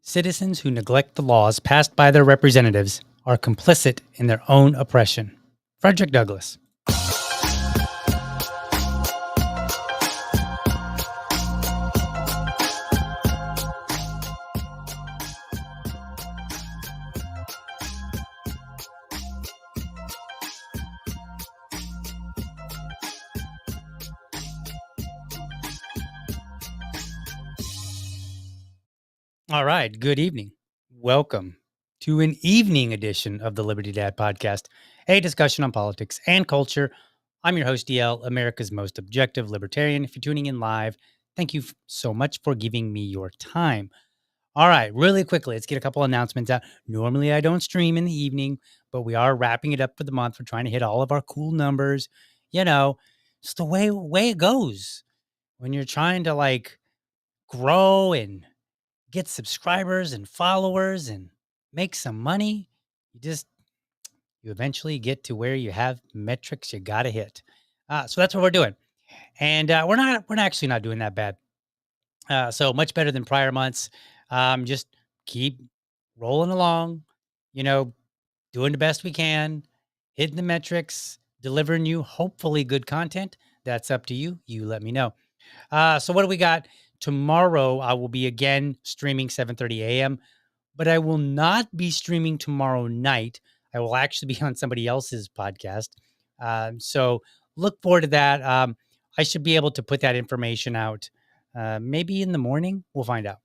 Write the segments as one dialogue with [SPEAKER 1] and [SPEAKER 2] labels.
[SPEAKER 1] Citizens who neglect the laws passed by their representatives are complicit in their own oppression. Frederick Douglass. All right, good evening. Welcome to an evening edition of the Liberty Dad podcast, a discussion on politics and culture. I'm your host, DL, America's most objective libertarian. If you're tuning in live, thank you so much for giving me your time. All right, really quickly, let's get a couple announcements out. Normally, I don't stream in the evening, but we are wrapping it up for the month. We're trying to hit all of our cool numbers. You know, it's the way it goes when you're trying to grow and get subscribers and followers and make some money. You eventually get to where you have metrics you got to hit. So that's what we're doing. And we're actually not doing that bad. So much better than prior months. Just keep rolling along, doing the best we can, hitting the metrics, delivering you hopefully good content. That's up to you. You let me know. So what do we got? Tomorrow, I will be again streaming 7:30 a.m., but I will not be streaming tomorrow night. I will actually be on somebody else's podcast. So look forward to that. I should be able to put that information out maybe in the morning. We'll find out.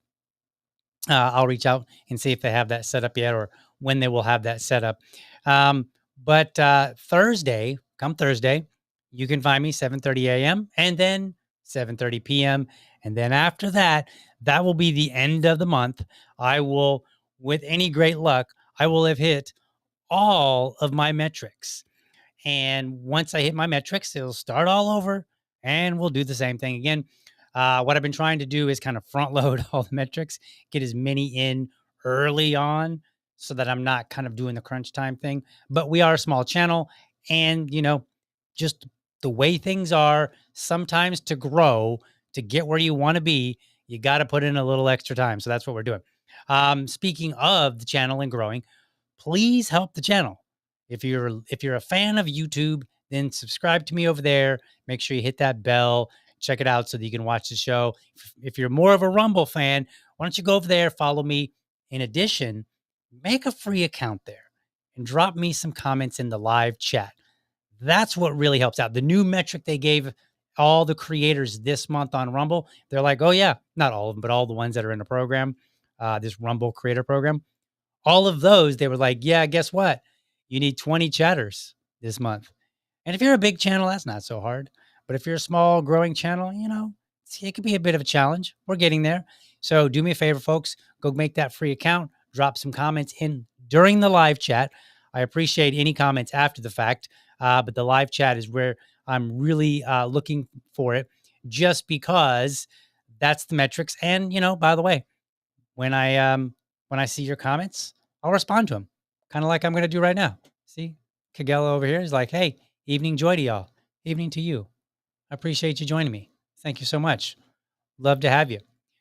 [SPEAKER 1] I'll reach out and see if they have that set up yet or when they will have that set up. But Thursday, come Thursday, you can find me 7:30 a.m. and then 7:30 p.m. And then after that, that will be the end of the month. I will, with any great luck, I will have hit all of my metrics. And once I hit my metrics, it'll start all over and we'll do the same thing again. What I've been trying to do is kind of front load all the metrics, get as many in early on so that I'm not kind of doing the crunch time thing. But we are a small channel and, just the way things are, sometimes to grow, to get where you want to be, you got to put in a little extra time. So that's what we're doing. Speaking of the channel and growing, please help the channel. If you're a fan of YouTube, then subscribe to me over there. Make sure you hit that bell. Check it out so that you can watch the show. If you're more of a Rumble fan, why don't you go over there, follow me. In addition, make a free account there and drop me some comments in the live chat. That's what really helps out. The new metric they gave all the creators this month on Rumble, they're like, oh yeah, not all of them, but all the ones that are in the program, this Rumble creator program, all of those, they were like, yeah, guess what? You need 20 chatters this month. And if you're a big channel, that's not so hard. But if you're a small growing channel, it could be a bit of a challenge. We're getting there. So do me a favor, folks, go make that free account, drop some comments in during the live chat. I appreciate any comments after the fact. But the live chat is where I'm really looking for it just because that's the metrics. And, by the way, when I see your comments, I'll respond to them. kind of like I'm going to do right now. See, Kagella over here is like, hey, evening joy to y'all. Evening to you. I appreciate you joining me. Thank you so much. Love to have you.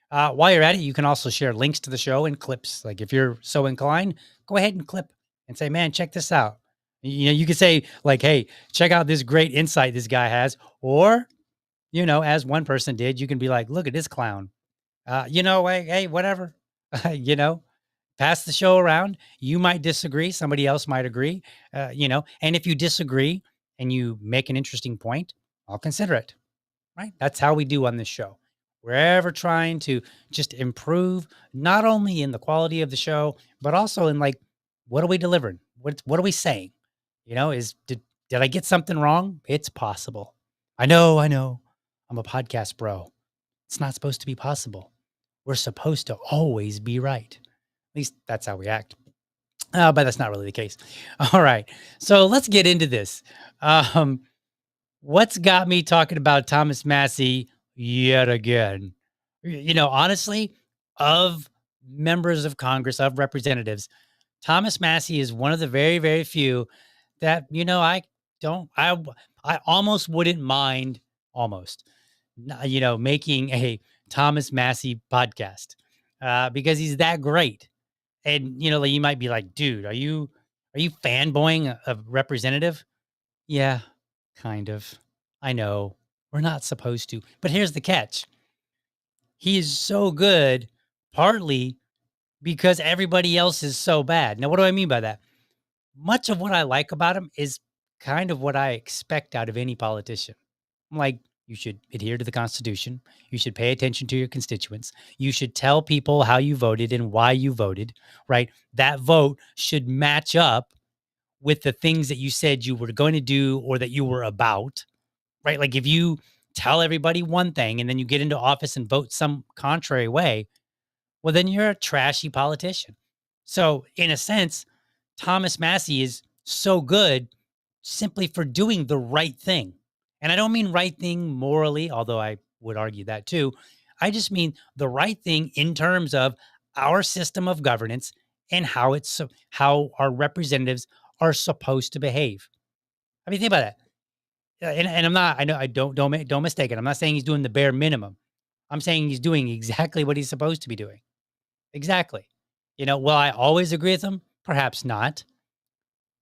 [SPEAKER 1] While you're at it, you can also share links to the show and clips. Like if you're so inclined, go ahead and clip and say, man, check this out. You could say like, hey, check out this great insight this guy has. Or, as one person did, you can be like, look at this clown. Hey, whatever, you know, pass the show around. You might disagree. Somebody else might agree, and if you disagree and you make an interesting point, I'll consider it. Right. That's how we do on this show. We're ever trying to just improve, not only in the quality of the show, but also in like, what are we delivering? What are we saying? Did I get something wrong? It's possible. I know. I'm a podcast bro. It's not supposed to be possible. We're supposed to always be right. At least that's how we act. But that's not really the case. All right. So let's get into this. What's got me talking about Thomas Massie yet again? Honestly, of members of Congress, of representatives, Thomas Massie is one of the very, very few that, I don't, I almost wouldn't mind making a Thomas Massie podcast because he's that great. And, like, you might be like, dude, are you fanboying a representative? Yeah, kind of. I know we're not supposed to, but here's the catch. He is so good, partly because everybody else is so bad. Now, what do I mean by that? Much of what I like about him is kind of what I expect out of any politician. I'm like, you should adhere to the Constitution. You should pay attention to your constituents. You should tell people how you voted and why you voted, right? That vote should match up with the things that you said you were going to do or that you were about, right? Like if you tell everybody one thing and then you get into office and vote some contrary way, well, then you're a trashy politician. So in a sense, Thomas Massie is so good simply for doing the right thing. And I don't mean right thing morally, although I would argue that too. I just mean the right thing in terms of our system of governance and how our representatives are supposed to behave. I mean, think about that. And I'm not. I know. I don't mistake it. I'm not saying he's doing the bare minimum. I'm saying he's doing exactly what he's supposed to be doing. Exactly. Will I always agree with him? Perhaps not.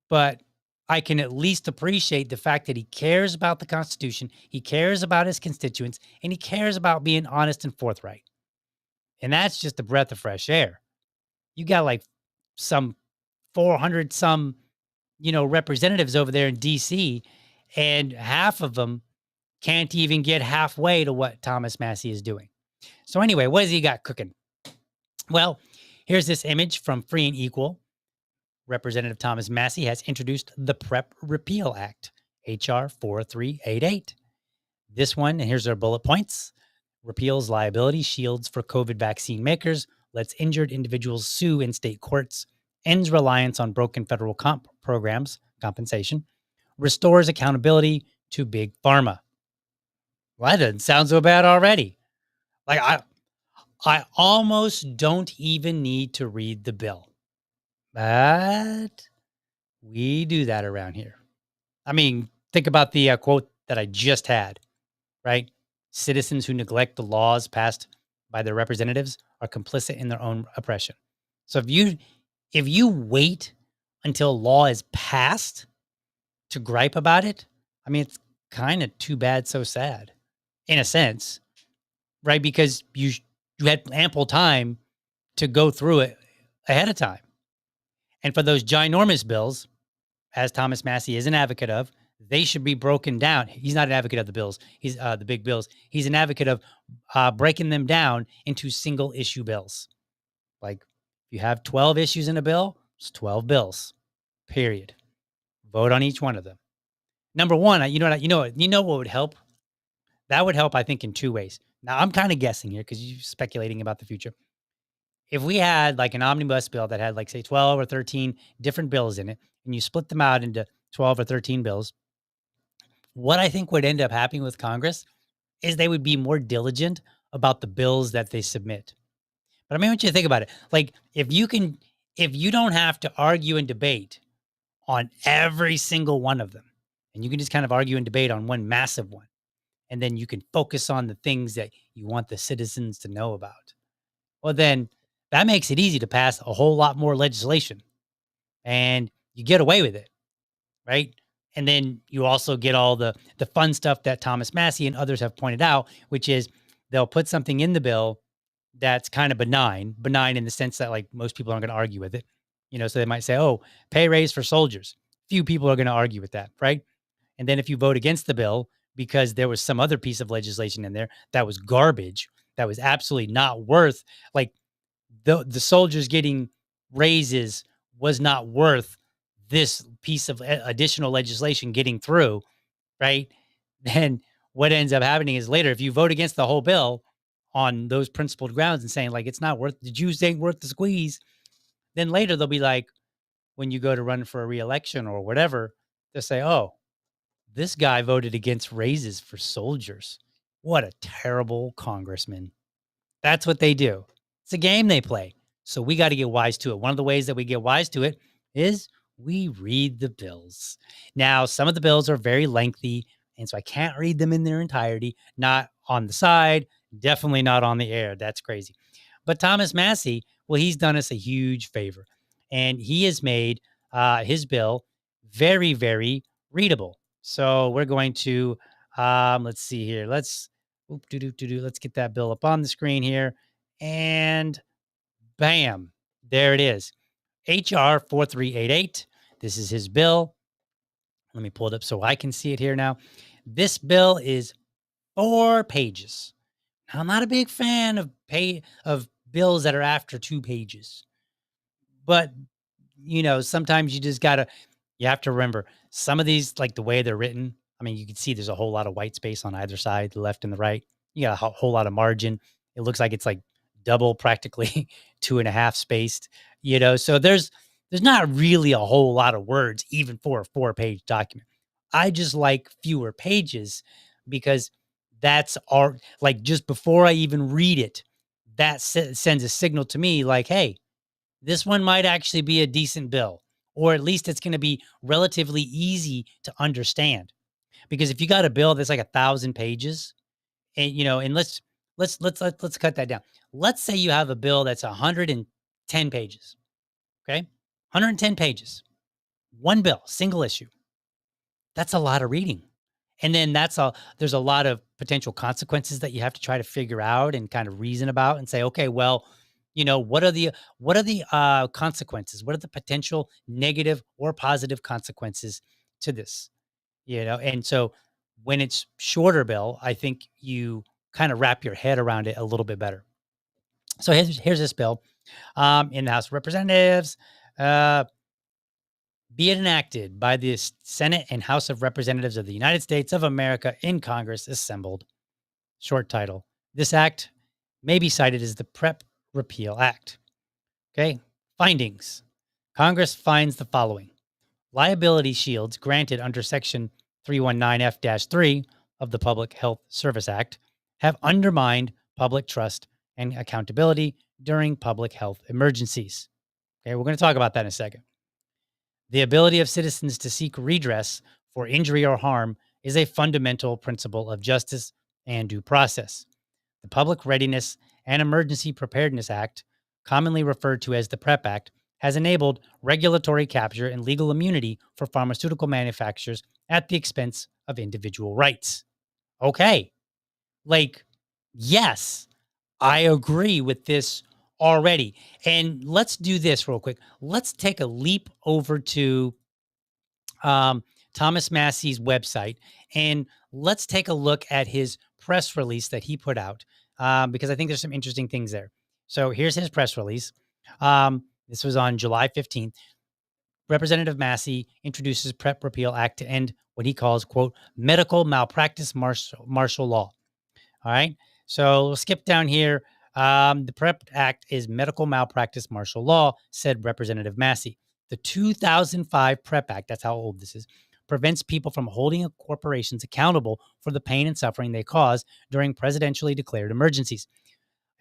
[SPEAKER 1] But I can at least appreciate the fact that he cares about the Constitution, he cares about his constituents, and he cares about being honest and forthright. And that's just a breath of fresh air. You got like some 400 some, representatives over there in DC, and half of them can't even get halfway to what Thomas Massie is doing. So anyway, what has he got cooking? Well, here's this image from Free and Equal. Representative Thomas Massie has introduced the PrEP Repeal Act, H.R. 4388. This one, and here's their bullet points, repeals liability shields for COVID vaccine makers, lets injured individuals sue in state courts, ends reliance on broken federal compensation, restores accountability to big pharma. Well, that doesn't sound so bad already. Like I almost don't even need to read the bill. But we do that around here. I mean, think about the quote that I just had, right? Citizens who neglect the laws passed by their representatives are complicit in their own oppression. So if you wait until law is passed to gripe about it, I mean, it's kind of too bad, so sad in a sense, right? Because you had ample time to go through it ahead of time. And for those ginormous bills, as Thomas Massie is an advocate of, they should be broken down. He's not an advocate of the bills. He's the big bills. He's an advocate of breaking them down into single issue bills. Like if you have 12 issues in a bill, it's 12 bills, period. Vote on each one of them. Number one, you know what would help? That would help, I think, in two ways. Now, I'm kind of guessing here because you're speculating about the future. If we had like an omnibus bill that had like, say, 12 or 13 different bills in it, and you split them out into 12 or 13 bills, what I think would end up happening with Congress is they would be more diligent about the bills that they submit. But I mean, I want you to think about it. Like, if you can if you don't have to argue and debate on every single one of them, and you can just kind of argue and debate on one massive one, and then you can focus on the things that you want the citizens to know about, well, then that makes it easy to pass a whole lot more legislation and you get away with it, right? And then you also get all the fun stuff that Thomas Massie and others have pointed out, which is they'll put something in the bill that's kind of benign in the sense that like most people aren't going to argue with it. So they might say, "Oh, pay raise for soldiers." Few people are going to argue with that, right? And then if you vote against the bill because there was some other piece of legislation in there that was garbage, that was absolutely not worth, like the soldiers getting raises was not worth this piece of additional legislation getting through, right? Then what ends up happening is later, if you vote against the whole bill on those principled grounds and saying like it's not worth, the juice ain't worth the squeeze, then later they'll be like, when you go to run for a reelection or whatever, they'll say, "Oh, this guy voted against raises for soldiers. What a terrible congressman." That's what they do. It's a game they play. So we got to get wise to it. One of the ways that we get wise to it is we read the bills. Now, some of the bills are very lengthy, and so I can't read them in their entirety, not on the side, definitely not on the air. That's crazy. But Thomas Massie, well, he's done us a huge favor, and he has made his bill very, very readable. So we're going to, let's see here. Let's get that bill up on the screen here. And bam, there it is. HR 4388. This is his bill. Let me pull it up so I can see it here now. This bill is 4 pages. Now, I'm not a big fan of bills that are after 2 pages. But, sometimes you have to remember some of these, like the way they're written. I mean, you can see there's a whole lot of white space on either side, the left and the right. You got a whole lot of margin. It looks like it's like double, practically 2.5 spaced, so there's not really a whole lot of words, even for a 4-page document. I just like fewer pages because that's our, like, just before I even read it, that sends a signal to me like, hey, this one might actually be a decent bill, or at least it's going to be relatively easy to understand. Because if you got a bill that's like 1,000 pages, and let's cut that down. Let's say you have a bill that's 110 pages. Okay, 110 pages, one bill, single issue. That's a lot of reading. And then there's a lot of potential consequences that you have to try to figure out and kind of reason about and say, okay, well, what are the consequences? What are the potential negative or positive consequences to this? And so when it's shorter bill, I think you kind of wrap your head around it a little bit better. So here's this bill in the House of Representatives. Be it enacted by the Senate and House of Representatives of the United States of America in Congress assembled. Short title. This act may be cited as the PrEP Repeal Act. Okay. Findings. Congress finds the following. Liability shields granted under Section 319F-3 of the Public Health Service Act have undermined public trust and accountability during public health emergencies. Okay, we're going to talk about that in a second. The ability of citizens to seek redress for injury or harm is a fundamental principle of justice and due process. The Public Readiness and Emergency Preparedness Act, commonly referred to as the PrEP Act, has enabled regulatory capture and legal immunity for pharmaceutical manufacturers at the expense of individual rights. Okay, like, yes, I agree with this already. And let's do this real quick. Let's take a leap over to Thomas Massie's website, and let's take a look at his press release that he put out, because I think there's some interesting things there. So here's his press release. This was on July 15th. Representative Massie introduces PrEP Repeal Act to end what he calls, quote, medical malpractice martial law. All right. So we'll skip down here. The PrEP Act is medical malpractice martial law, said Representative Massie. The 2005 PrEP Act, that's how old this is, prevents people from holding corporations accountable for the pain and suffering they cause during presidentially declared emergencies.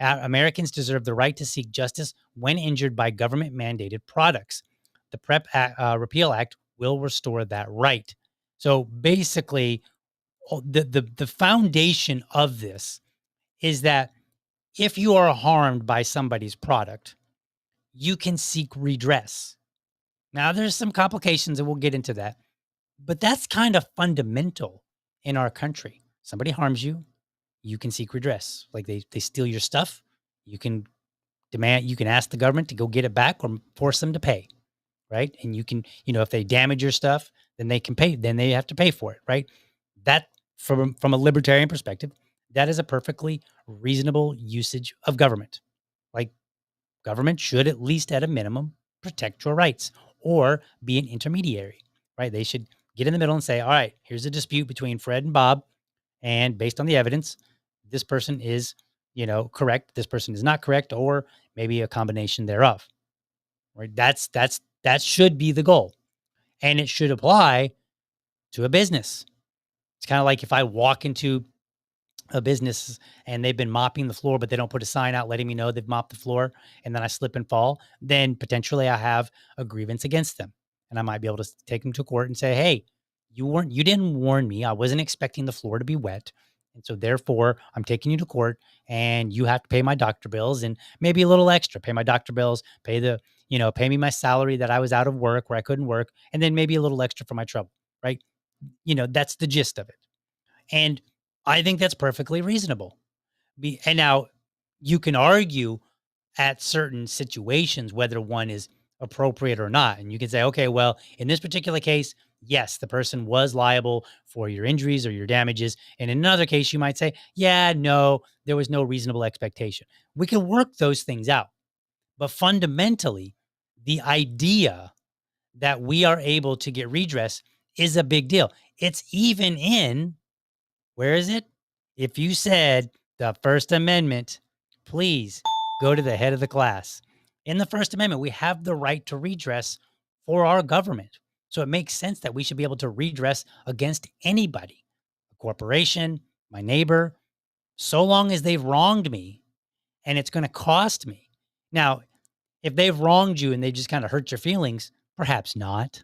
[SPEAKER 1] Americans deserve the right to seek justice when injured by government-mandated products. The Repeal Act will restore that right. So basically, the foundation of this is that if you are harmed by somebody's product, you can seek redress. Now, there's some complications, and we'll get into that, but that's kind of fundamental in our country. Somebody harms you, you can seek redress. Like they steal your stuff, you can you can ask the government to go get it back or force them to pay, right? And you can, if they damage your stuff, then they can pay, then they have to pay for it, right? That from a libertarian perspective, that is a perfectly reasonable usage of government. Like government should at least at a minimum protect your rights or be an intermediary, right? They should get in the middle and say, all right, here's a dispute between Fred and Bob. And based on the evidence, this person is, correct. This person is not correct, or maybe a combination thereof, right? That should be the goal. And it should apply to a business. It's kind of like if I walk into a business and they've been mopping the floor, but they don't put a sign out letting me know they've mopped the floor, and then I slip and fall, then potentially I have a grievance against them. And I might be able to take them to court and say, hey, you didn't warn me. I wasn't expecting the floor to be wet. And so therefore I'm taking you to court and you have to pay my doctor bills and maybe a little extra, pay my doctor bills, pay me my salary that I was out of work where I couldn't work, and then maybe a little extra for my trouble, right? That's the gist of it. And I think that's perfectly reasonable. And now you can argue at certain situations whether one is appropriate or not. And you can say, okay, well, in this particular case, yes, the person was liable for your injuries or your damages. And in another case, you might say, yeah, no, there was no reasonable expectation. We can work those things out. But fundamentally, the idea that we are able to get redress is a big deal. It's even in, where is it? If you said the First Amendment, please go to the head of the class. In the First Amendment, we have the right to redress for our government. So it makes sense that we should be able to redress against anybody, a corporation, my neighbor, so long as they've wronged me and it's going to cost me. Now, if they've wronged you and they just kind of hurt your feelings, perhaps not.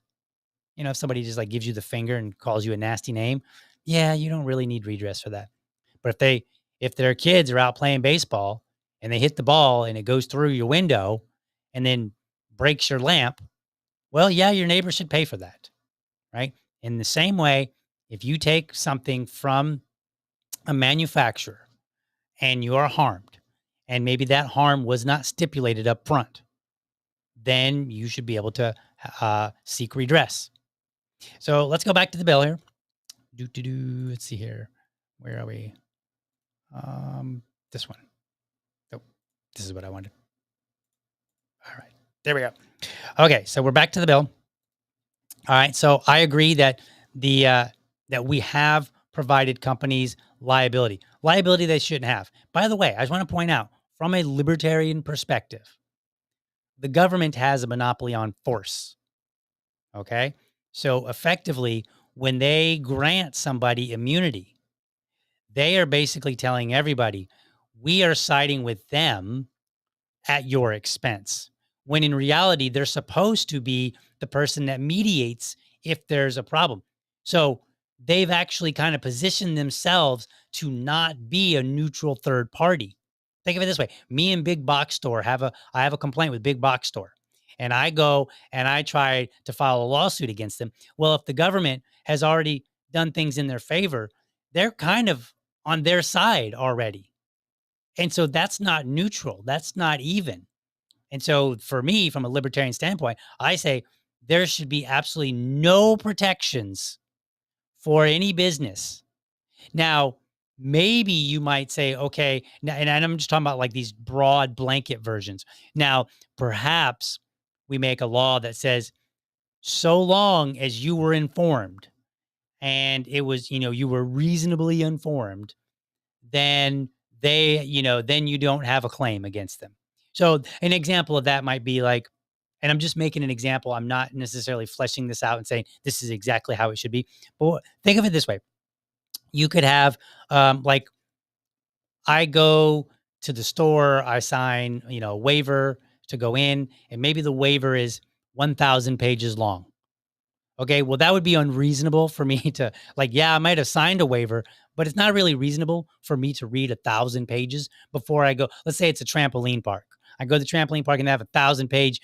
[SPEAKER 1] If somebody just like gives you the finger and calls you a nasty name, yeah, you don't really need redress for that. But if their kids are out playing baseball and they hit the ball and it goes through your window and then breaks your lamp, well, yeah, your neighbor should pay for that, right? In the same way, if you take something from a manufacturer and you are harmed, and maybe that harm was not stipulated up front, then you should be able to seek redress. So let's go back to the bill here. Let's see here. Where are we? This one. Oh, this is what I wanted. All right, there we go. Okay, so we're back to the bill. All right, so I agree that that we have provided companies liability they shouldn't have. By the way, I just want to point out, from a libertarian perspective, the government has a monopoly on force. Okay, so effectively, when they grant somebody immunity, they are basically telling everybody, we are siding with them at your expense. When in reality, they're supposed to be the person that mediates if there's a problem. So they've actually kind of positioned themselves to not be a neutral third party. Think of it this way. Me and Big Box Store I have a complaint with Big Box Store. And I go and I try to file a lawsuit against them. Well, if the government has already done things in their favor, they're kind of on their side already. And so that's not neutral. That's not even. And so for me, from a libertarian standpoint, I say there should be absolutely no protections for any business. Now, maybe you might say, okay, now, and I'm just talking about like these broad blanket versions. Now, perhaps we make a law that says, so long as you were informed and it was, you were reasonably informed, then then you don't have a claim against them. So an example of that might be like, and I'm just making an example. I'm not necessarily fleshing this out and saying this is exactly how it should be. But think of it this way. You could have, like, I go to the store, I sign, a waiver to go in, and maybe the waiver is 1,000 pages long. Okay, well, that would be unreasonable for me to yeah, I might have signed a waiver, but it's not really reasonable for me to read 1,000 pages before I go. Let's say it's a trampoline park. I go to the trampoline park and they have 1,000 page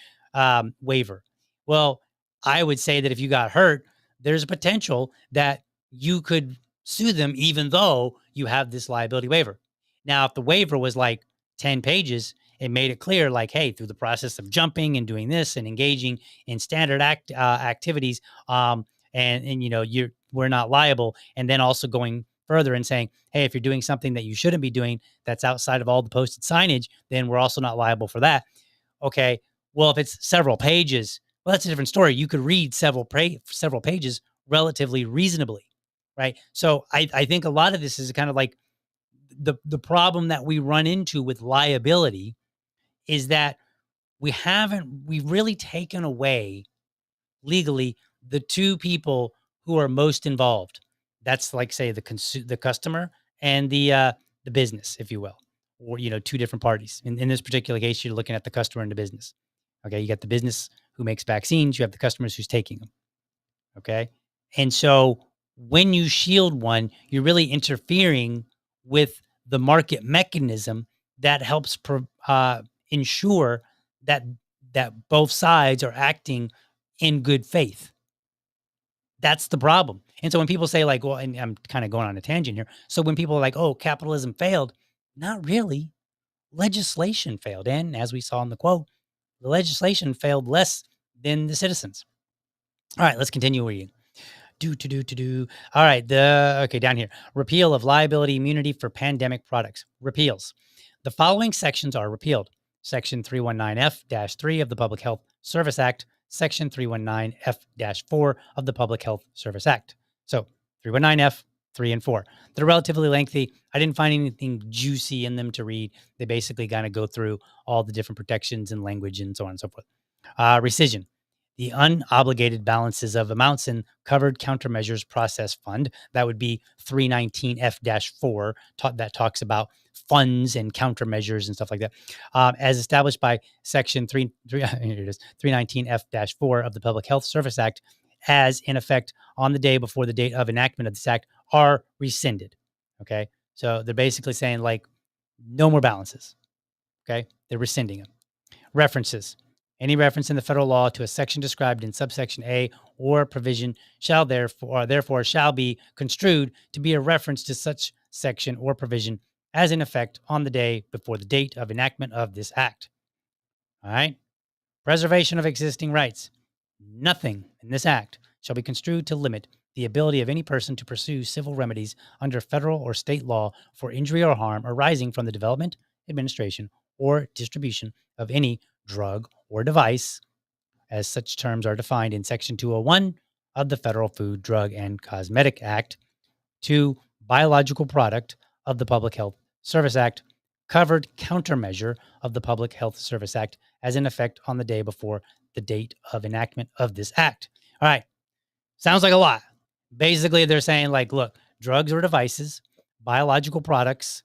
[SPEAKER 1] waiver. Well, I would say that if you got hurt, there's a potential that you could sue them, even though you have this liability waiver. Now, if the waiver was like 10 pages, it made it clear, like, hey, through the process of jumping and doing this and engaging in standard activities, and we're not liable. And then also going further and saying, hey, if you're doing something that you shouldn't be doing that's outside of all the posted signage, then we're also not liable for that. Okay, well, if it's several pages, well, that's a different story. You could read several pages relatively reasonably, right? So I think a lot of this is kind of like the problem that we run into with liability is that we've really taken away legally the two people who are most involved. That's like, say, the customer and the business, if you will, or two different parties. In this particular case, you're looking at the customer and the business. Okay, you got the business who makes vaccines, you have the customers who's taking them. Okay, and so when you shield one, you're really interfering with the market mechanism that helps ensure that both sides are acting in good faith. That's the problem. And so when people say like, well, and I'm kind of going on a tangent here. So when people are like, oh, capitalism failed, not really. Legislation failed. And as we saw in the quote, the legislation failed less than the citizens. All right, let's continue reading. All right, down here. Repeal of liability immunity for pandemic products. Repeals. The following sections are repealed. Section 319F-3 of the Public Health Service Act, Section 319F-4 of the Public Health Service Act. So 319F, 3 and 4. They're relatively lengthy. I didn't find anything juicy in them to read. They basically kind of go through all the different protections and language and so on and so forth. Rescission. The unobligated balances of amounts in covered countermeasures process fund. That would be 319F-4 that talks about funds and countermeasures and stuff like that, as established by Section 319F-4 of the Public Health Service Act, as in effect on the day before the date of enactment of this act, are rescinded. Okay, so they're basically saying like no more balances. Okay, they're rescinding them. References. Any reference in the federal law to a section described in subsection A or provision shall therefore shall be construed to be a reference to such section or provision as in effect on the day before the date of enactment of this act. All right. Preservation of existing rights. Nothing in this act shall be construed to limit the ability of any person to pursue civil remedies under federal or state law for injury or harm arising from the development, administration, or distribution of any drug or device, as such terms are defined in Section 201 of the Federal Food, Drug, and Cosmetic Act, to biological product of the Public Health Service Act, covered countermeasure of the Public Health Service Act, as in effect on the day before the date of enactment of this act. All right. Sounds like a lot. Basically, they're saying like, look, drugs or devices, biological products,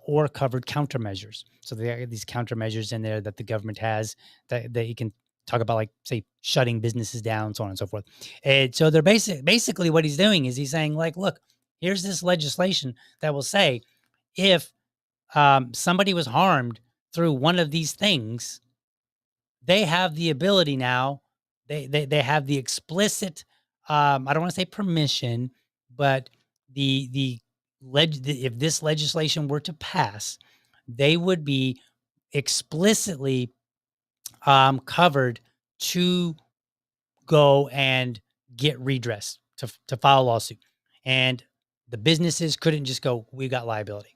[SPEAKER 1] or covered countermeasures. So there are these countermeasures in there that the government has that you can talk about, like, say, shutting businesses down, so on and so forth. And so they're basically what he's doing is he's saying like, look, here's this legislation that will say if somebody was harmed through one of these things, they have the ability now. They have the explicit. I don't want to say permission, but if this legislation were to pass, they would be explicitly covered to go and get redress, to file a lawsuit. And the businesses couldn't just go, we got liability.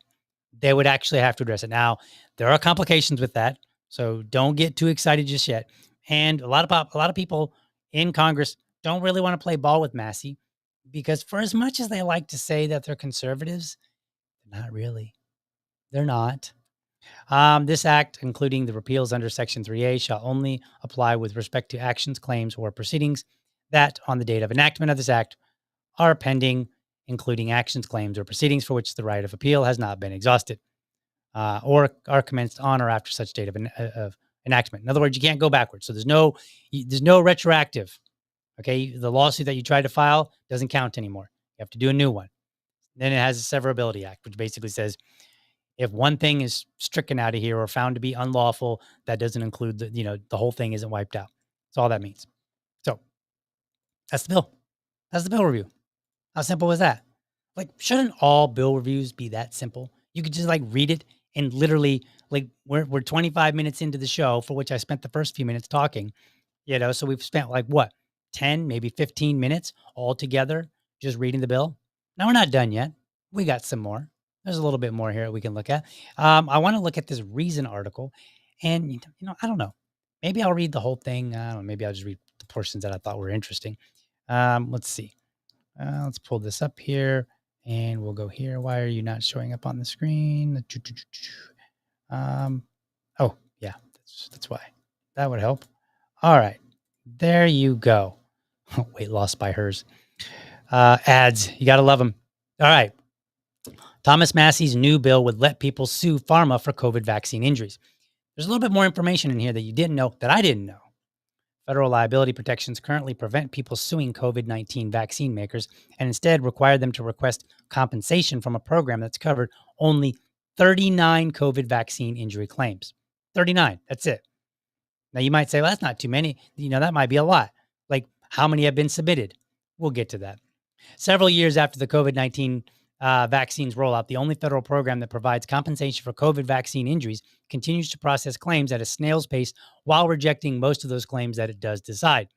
[SPEAKER 1] They would actually have to address it. Now, there are complications with that, so don't get too excited just yet. And a lot of people in Congress don't really want to play ball with Massie, because for as much as they like to say that they're conservatives, they're not really. They're not. This act, including the repeals under Section 3A, shall only apply with respect to actions, claims, or proceedings that, on the date of enactment of this act, are pending, including actions, claims, or proceedings for which the right of appeal has not been exhausted. or are commenced on or after such date of enactment. In other words, you can't go backwards. So there's no retroactive. Okay, the lawsuit that you tried to file doesn't count anymore. You have to do a new one. Then it has a Severability Act, which basically says if one thing is stricken out of here or found to be unlawful, that doesn't include the whole thing isn't wiped out. That's all that means. So that's the bill. That's the bill review. How simple is that? Like, shouldn't all bill reviews be that simple? You could just like read it and literally like we're 25 minutes into the show, for which I spent the first few minutes talking, so we've spent like what, 10, maybe 15 minutes all together just reading the bill. Now we're not done yet. We got some more. There's a little bit more here that we can look at. I want to look at this Reason article and, I don't know, maybe I'll read the whole thing. I don't know. Maybe I'll just read the portions that I thought were interesting. Let's see. Let's pull this up here and we'll go here. Why are you not showing up on the screen? Oh yeah, that's why. That would help. All right, there you go. Weight loss by hers. Ads, you got to love them. All right. Thomas Massie's new bill would let people sue pharma for COVID vaccine injuries. There's a little bit more information in here that you didn't know, that I didn't know. Federal liability protections currently prevent people suing COVID-19 vaccine makers and instead require them to request compensation from a program that's covered only 39 COVID vaccine injury claims. 39, that's it. Now you might say, well, that's not too many. That might be a lot. Like, how many have been submitted? We'll get to that. Several years after the COVID-19 vaccines rollout, the only federal program that provides compensation for COVID vaccine injuries continues to process claims at a snail's pace while rejecting most of those claims that it does decide.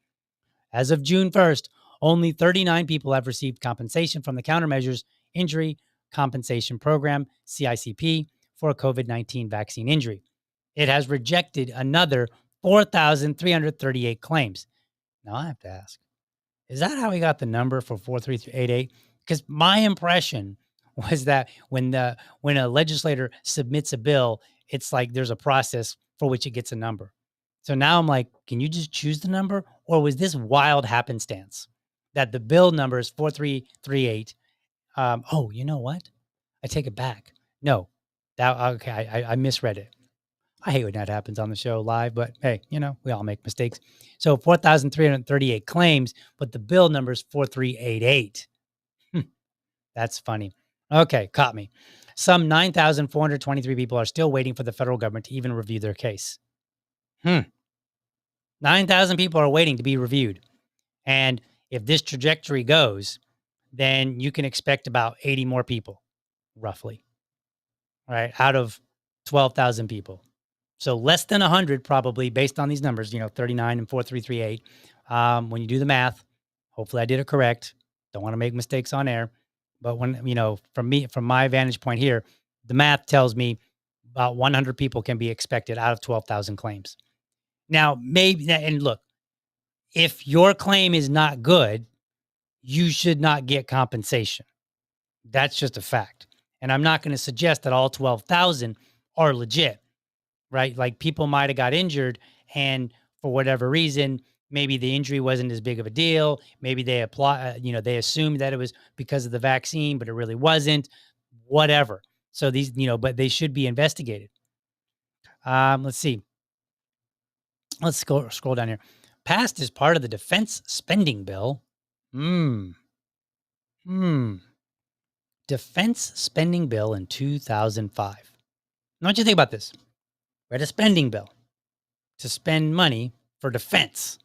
[SPEAKER 1] As of June 1st, only 39 people have received compensation from the Countermeasures Injury Compensation Program, CICP, for a COVID-19 vaccine injury. It has rejected another 4,338 claims. Now I have to ask, is that how we got the number for 43388? Because my impression was that when a legislator submits a bill, it's like there's a process for which it gets a number. So now I'm like, can you just choose the number? Or was this wild happenstance that the bill number is 4338? Oh, you know what? I take it back. No, I misread it. I hate when that happens on the show live, but hey, we all make mistakes. So 4,338 claims, but the bill number is 4388. That's funny. Okay, caught me. Some 9,423 people are still waiting for the federal government to even review their case. 9,000 people are waiting to be reviewed. And if this trajectory goes, then you can expect about 80 more people, roughly, right, out of 12,000 people. So less than 100 probably based on these numbers, 39 and 4338. When you do the math, hopefully I did it correct. Don't want to make mistakes on air. But from my vantage point here, the math tells me about 100 people can be expected out of 12,000 claims. Now, maybe, and look, if your claim is not good, you should not get compensation. That's just a fact. And I'm not going to suggest that all 12,000 are legit, right? Like, people might have got injured and for whatever reason, maybe the injury wasn't as big of a deal. Maybe they they assumed that it was because of the vaccine, but it really wasn't. Whatever. So these, but they should be investigated. Let's see. Let's scroll down here. Passed as part of the defense spending bill. Defense spending bill in 2005. Now, what do you think about this? We had a spending bill to spend money for defense.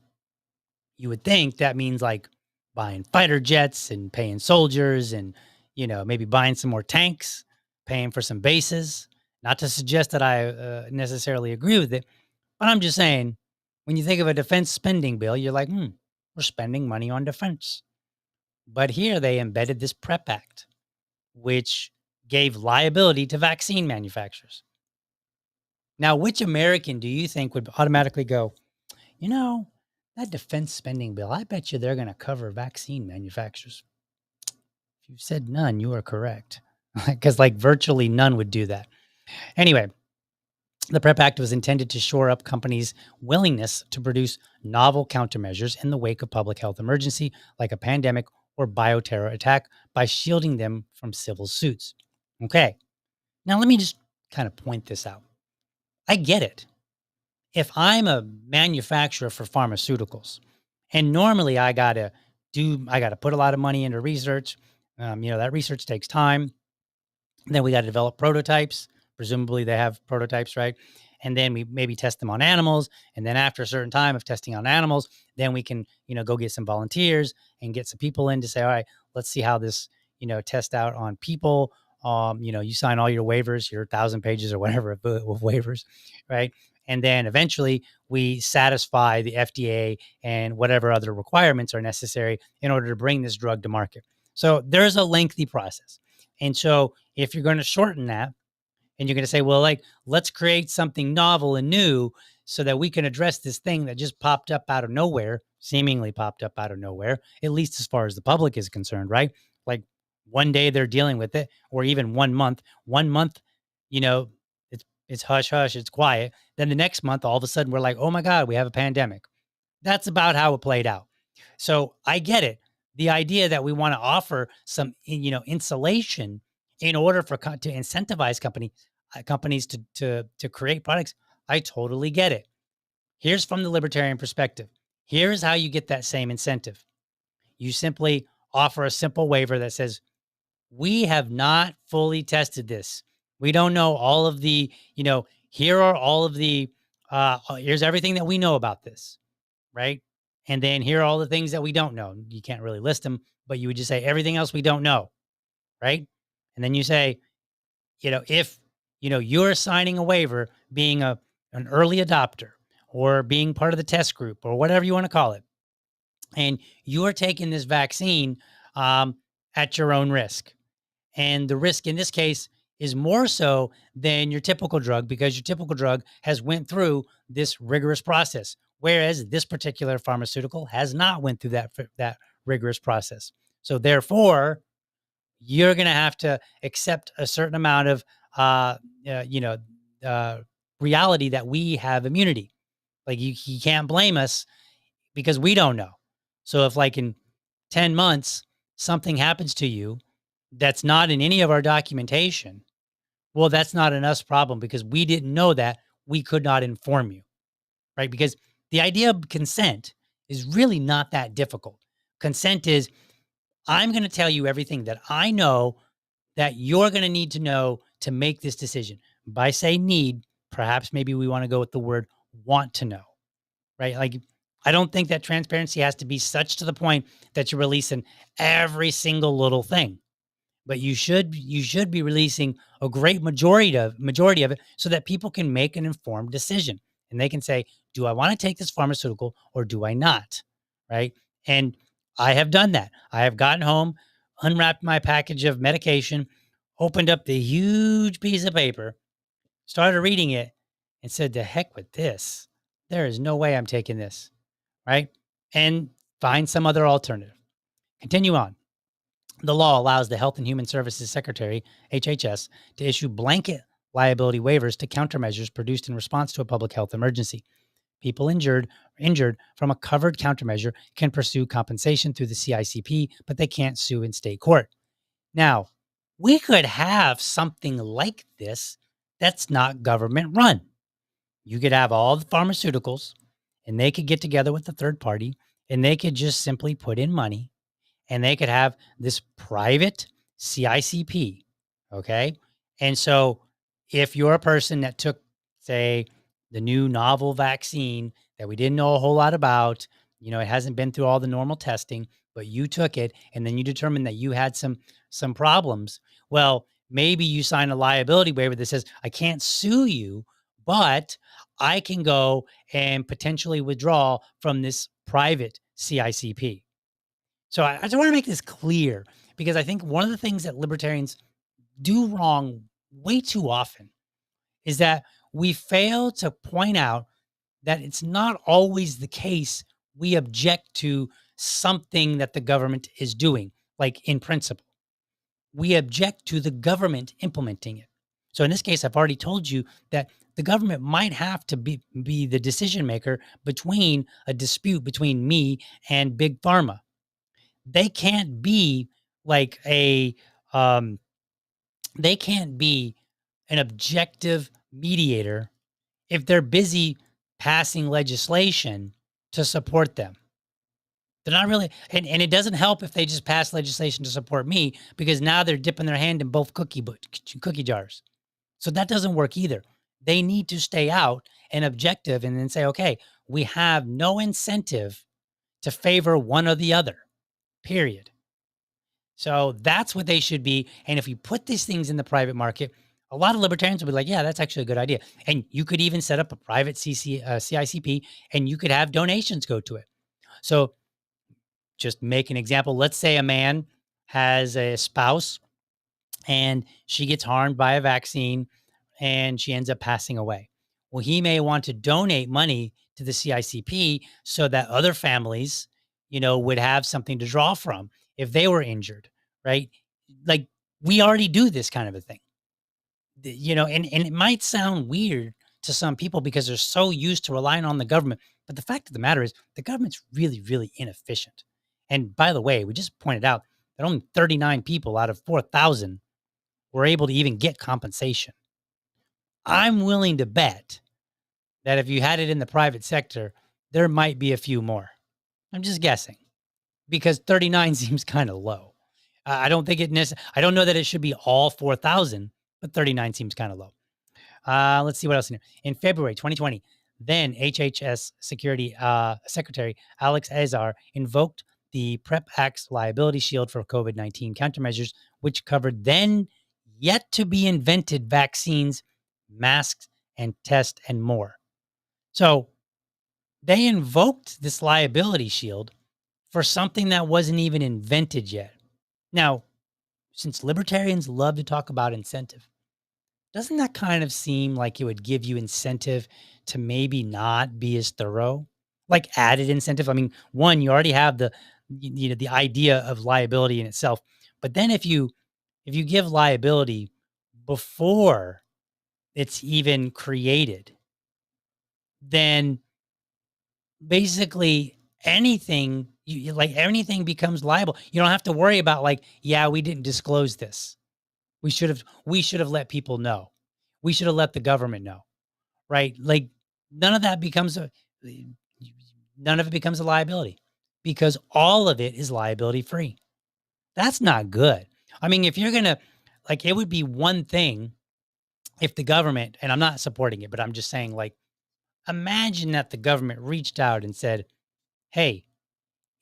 [SPEAKER 1] You would think that means like buying fighter jets and paying soldiers and, maybe buying some more tanks, paying for some bases. Not to suggest that I necessarily agree with it, but I'm just saying, when you think of a defense spending bill, you're like, we're spending money on defense. But here they embedded this PrEP Act, which gave liability to vaccine manufacturers. Now, which American do you think would automatically go, that defense spending bill, I bet you they're going to cover vaccine manufacturers? If you said none, you are correct. Because virtually none would do that. Anyway, the PrEP Act was intended to shore up companies' willingness to produce novel countermeasures in the wake of public health emergency, like a pandemic or bioterror attack, by shielding them from civil suits. Okay. Now, let me just kind of point this out. I get it. If I'm a manufacturer for pharmaceuticals, and normally I gotta put a lot of money into research. That research takes time. Then we got to develop prototypes. Presumably they have prototypes, right? And then we maybe test them on animals. And then after a certain time of testing on animals, then we can, go get some volunteers and get some people in to say, all right, let's see how this, test out on people. You sign all your waivers, your 1,000 pages or whatever of waivers, right? And then eventually we satisfy the FDA and whatever other requirements are necessary in order to bring this drug to market. So there's a lengthy process. And so if you're going to shorten that and you're going to say, well, like, let's create something novel and new so that we can address this thing that just popped up out of nowhere, seemingly popped up out of nowhere, at least as far as the public is concerned, right? Like one day they're dealing with it, or even 1 month, you know, it's hush hush, it's quiet. Then the next month, all of a sudden we're like, oh my God, we have a pandemic. That's about how it played out. So I get it. The idea that we want to offer some, insulation in order to incentivize companies to create products. I totally get it. Here's from the libertarian perspective. Here's how you get that same incentive. You simply offer a simple waiver that says, we have not fully tested this. We don't know all of the, here are all of the, here's everything that we know about this, right? And then here are all the things that we don't know. You can't really list them, but you would just say everything else we don't know, right? And then you say, if you're signing a waiver, being an early adopter or being part of the test group or whatever you want to call it, and you are taking this vaccine at your own risk, and the risk in this case is more so than your typical drug because your typical drug has went through this rigorous process, whereas this particular pharmaceutical has not went through that rigorous process. So therefore, you're going to have to accept a certain amount of reality that we have immunity. Like you can't blame us because we don't know. So if like in 10 months something happens to you that's not in any of our documentation, well, that's not an us problem because we didn't know that. We could not inform you, right? Because the idea of consent is really not that difficult. Consent is, I'm going to tell you everything that I know that you're going to need to know to make this decision. By say need, perhaps maybe we want to go with the word want to know, right? Like, I don't think that transparency has to be such to the point that you're releasing every single little thing, but you should be releasing a great majority of it so that people can make an informed decision and they can say, do I want to take this pharmaceutical or do I not? Right. And I have done that. I have gotten home, unwrapped my package of medication, opened up the huge piece of paper, started reading it, and said, "The heck with this. There is no way I'm taking this." Right. And find some other alternative. Continue on. The law allows the Health and Human Services Secretary, HHS, to issue blanket liability waivers to countermeasures produced in response to a public health emergency. People injured from a covered countermeasure can pursue compensation through the CICP, but they can't sue in state court. Now, we could have something like this that's not government run. You could have all the pharmaceuticals and they could get together with the third party and they could just simply put in money and they could have this private CICP. Okay. And so if you're a person that took, say, the new novel vaccine that we didn't know a whole lot about, it hasn't been through all the normal testing, but you took it and then you determined that you had some problems. Well, maybe you sign a liability waiver that says, I can't sue you, but I can go and potentially withdraw from this private CICP. So I just want to make this clear because I think one of the things that libertarians do wrong way too often is that we fail to point out that it's not always the case we object to something that the government is doing, like in principle. We object to the government implementing it. So in this case, I've already told you that the government might have to be the decision maker between a dispute between me and Big Pharma. They can't be like they can't be an objective mediator if they're busy passing legislation to support them? They're not really, and it doesn't help if they just pass legislation to support me because now they're dipping their hand in both cookie jars. So that doesn't work either. They need to stay out and objective and then say, okay, we have no incentive to favor one or the other, period. So that's what they should be. And if you put these things in the private market, a lot of libertarians will be like, yeah, that's actually a good idea. And you could even set up a private CICP and you could have donations go to it. So just make an example. Let's say a man has a spouse and she gets harmed by a vaccine and she ends up passing away. Well, he may want to donate money to the CICP so that other families, would have something to draw from if they were injured, right? Like we already do this kind of a thing, and it might sound weird to some people because they're so used to relying on the government. But the fact of the matter is the government's really, really inefficient. And by the way, we just pointed out that only 39 people out of 4,000 were able to even get compensation. I'm willing to bet that if you had it in the private sector, there might be a few more. I'm just guessing because 39 seems kind of low. I don't think I don't know that it should be all 4,000, but 39 seems kind of low. Let's see what else in here. In February 2020, then HHS Security Secretary Alex Azar invoked the PrEP Act's liability shield for COVID-19 countermeasures, which covered then yet to be invented vaccines, masks, and tests, and more. So they invoked this liability shield for something that wasn't even invented yet. Now, since libertarians love to talk about incentive, doesn't that kind of seem like it would give you incentive to maybe not be as thorough? Like added incentive? I mean, one, you already have the idea of liability in itself. But then if you give liability before it's even created, then basically anything anything becomes liable. You don't have to worry about like, yeah, we didn't disclose this. We should have let people know. We should have let the government know, right? Like none of that becomes none of it becomes a liability because all of it is liability free. That's not good. I mean, if you're going to it would be one thing if the government, and I'm not supporting it, but I'm just saying like imagine that the government reached out and said, "Hey,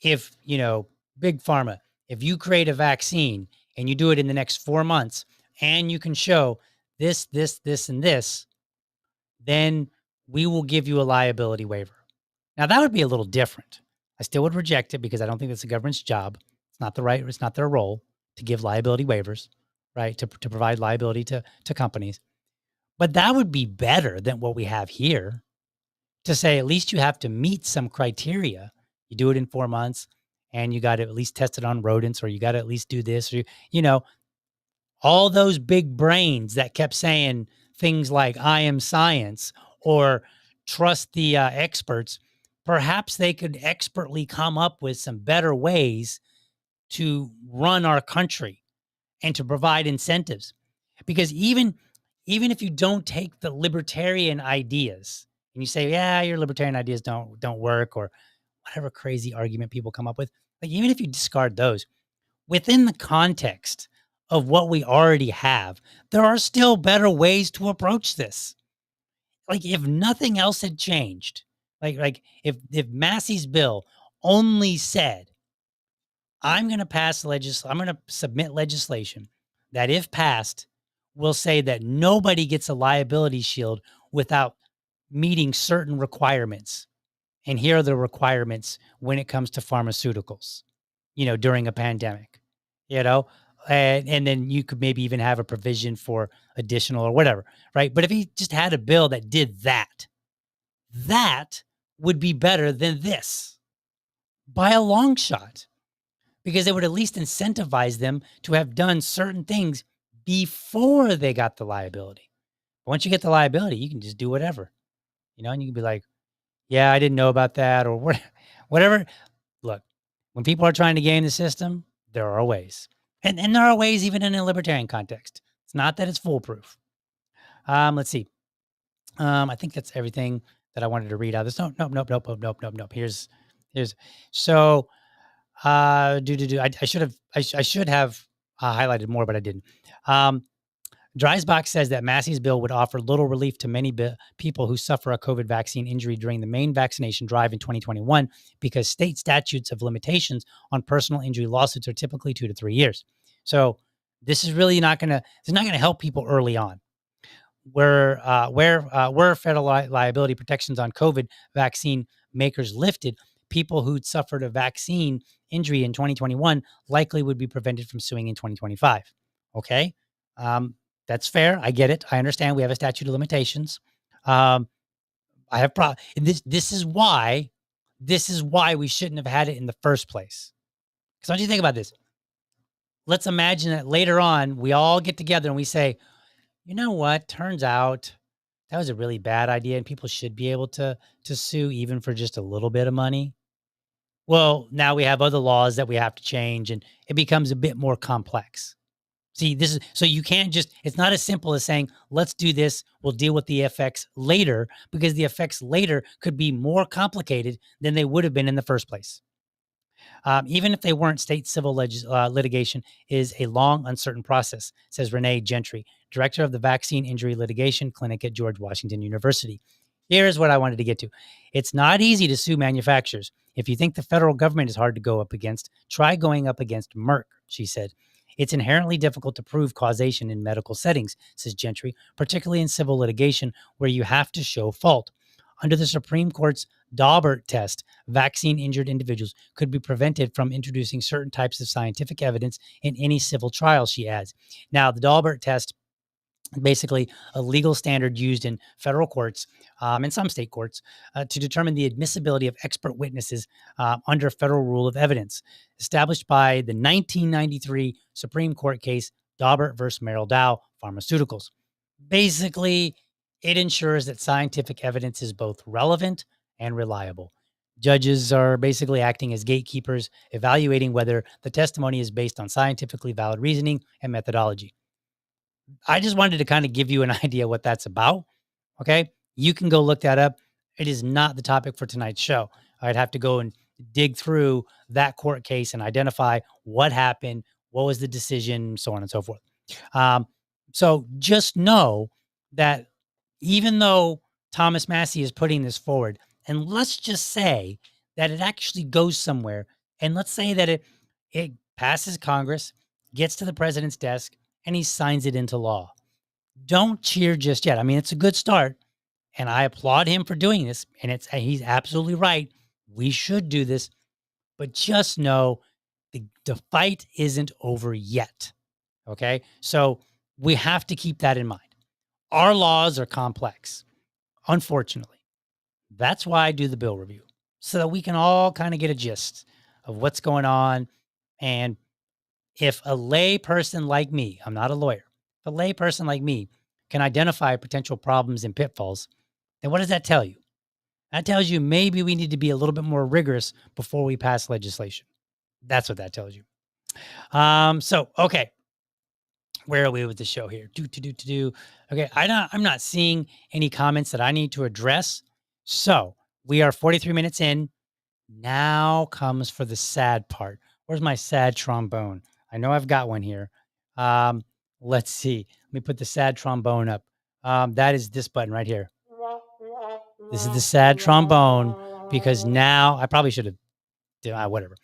[SPEAKER 1] if, big pharma, if you create a vaccine and you do it in the next 4 months and you can show this, and this, then we will give you a liability waiver." Now that would be a little different. I still would reject it because I don't think that's the government's job. It's not their role to give liability waivers, right? To provide liability to companies. But that would be better than what we have here to say at least you have to meet some criteria. You do it in 4 months and you got to at least test it on rodents, or you got to at least do this, or, all those big brains that kept saying things like I am science or trust the experts, perhaps they could expertly come up with some better ways to run our country and to provide incentives. Because even if you don't take the libertarian ideas and you say, yeah, your libertarian ideas don't work, or whatever crazy argument people come up with, like even if you discard those, within the context of what we already have, there are still better ways to approach this. Like if nothing else had changed, if Massey's bill only said, I'm going to submit legislation that if passed will say that nobody gets a liability shield without meeting certain requirements. And here are the requirements when it comes to pharmaceuticals, during a pandemic, you know, and then you could maybe even have a provision for additional or whatever, right? But if he just had a bill that did that, that would be better than this by a long shot, because it would at least incentivize them to have done certain things before they got the liability. Once you get the liability, you can just do whatever, and you can be like, yeah, I didn't know about that, or whatever. Look, when people are trying to game the system, there are ways. And there are ways even in a libertarian context. It's not that it's foolproof. Let's see. I think that's everything that I wanted to read out. There's nope. Here's so I should have I should have highlighted more, but I didn't. Um, Dreisbach says that Massey's bill would offer little relief to many people who suffer a COVID vaccine injury during the main vaccination drive in 2021 because state statutes of limitations on personal injury lawsuits are typically 2 to 3 years. So this is really it's not gonna help people early on. Where federal liability protections on COVID vaccine makers lifted, people who'd suffered a vaccine injury in 2021 likely would be prevented from suing in 2025. Okay, that's fair. I get it. I understand. We have a statute of limitations. Um, I have this is why we shouldn't have had it in the first place. Because don't you think about this? Let's imagine that later on we all get together and we say, you know what? Turns out that was a really bad idea, and people should be able to sue even for just a little bit of money. Well, now we have other laws that we have to change, and it becomes a bit more complex. See, this is so you can't just, it's not as simple as saying, let's do this, we'll deal with the effects later, because the effects later could be more complicated than they would have been in the first place. Even if they weren't, state civil litigation is a long, uncertain process, says Renee Gentry, director of the Vaccine Injury Litigation Clinic at George Washington University. Here's what I wanted to get to. It's not easy to sue manufacturers. If you think the federal government is hard to go up against, try going up against Merck, she said. It's inherently difficult to prove causation in medical settings, says Gentry, particularly in civil litigation where you have to show fault. Under the Supreme Court's Daubert test, vaccine injured individuals could be prevented from introducing certain types of scientific evidence in any civil trial, she adds. Now, the Daubert test, basically a legal standard used in federal courts and some state courts to determine the admissibility of expert witnesses under federal rule of evidence, established by the 1993 Supreme Court case Daubert versus Merrill Dow Pharmaceuticals. Basically, it ensures that scientific evidence is both relevant and reliable. Judges are basically acting as gatekeepers, evaluating whether the testimony is based on scientifically valid reasoning and methodology. I just wanted to kind of give you an idea what that's about. Okay. You can go look that up. It is not the topic for tonight's show. I'd have to go and dig through that court case and identify what happened, what was the decision, so on and so forth. So just know that even though Thomas Massie is putting this forward, and let's just say that it actually goes somewhere, and let's say that it passes Congress, gets to the president's desk, and he signs it into law. Don't cheer just yet. I mean, it's a good start, and I applaud him for doing this, and he's absolutely right. We should do this, but just know the fight isn't over yet. Okay? So we have to keep that in mind. Our laws are complex, unfortunately. That's why I do the bill review, so that we can all kind of get a gist of what's going on. And if a lay person like me, I'm not a lawyer, if a lay person like me can identify potential problems and pitfalls, then what does that tell you? That tells you maybe we need to be a little bit more rigorous before we pass legislation. That's what that tells you. Okay. Where are we with the show here? Okay, I'm not seeing any comments that I need to address. So we are 43 minutes in. Now comes for the sad part. Where's my sad trombone? I know I've got one here. Let's see. Let me put the sad trombone up. That is this button right here. This is the sad trombone, because now I probably should have, whatever.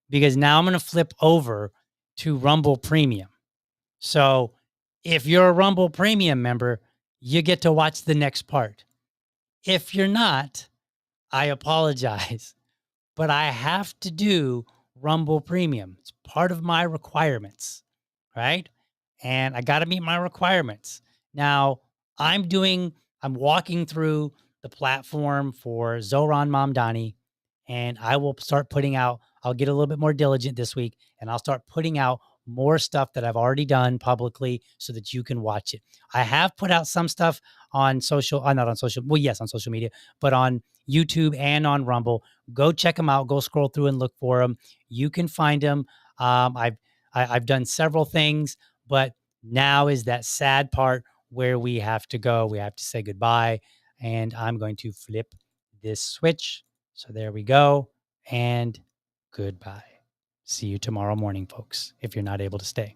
[SPEAKER 1] Because now I'm going to flip over to Rumble Premium. So if you're a Rumble Premium member, you get to watch the next part. If you're not, I apologize, but I have to do Rumble Premium. It's part of my requirements, right? And I got to meet my requirements. Now, I'm walking through the platform for Zohran Mamdani, and I will start putting out, I'll get a little bit more diligent this week, and I'll start putting out more stuff that I've already done publicly so that you can watch it. I have put out some stuff on social, not on social, well, yes, on social media, but on YouTube and on Rumble. Go check them out. Go scroll through and look for them. You can find them. I've done several things, but now is that sad part where we have to go. We have to say goodbye. And I'm going to flip this switch. So there we go. And goodbye. See you tomorrow morning, folks, if you're not able to stay.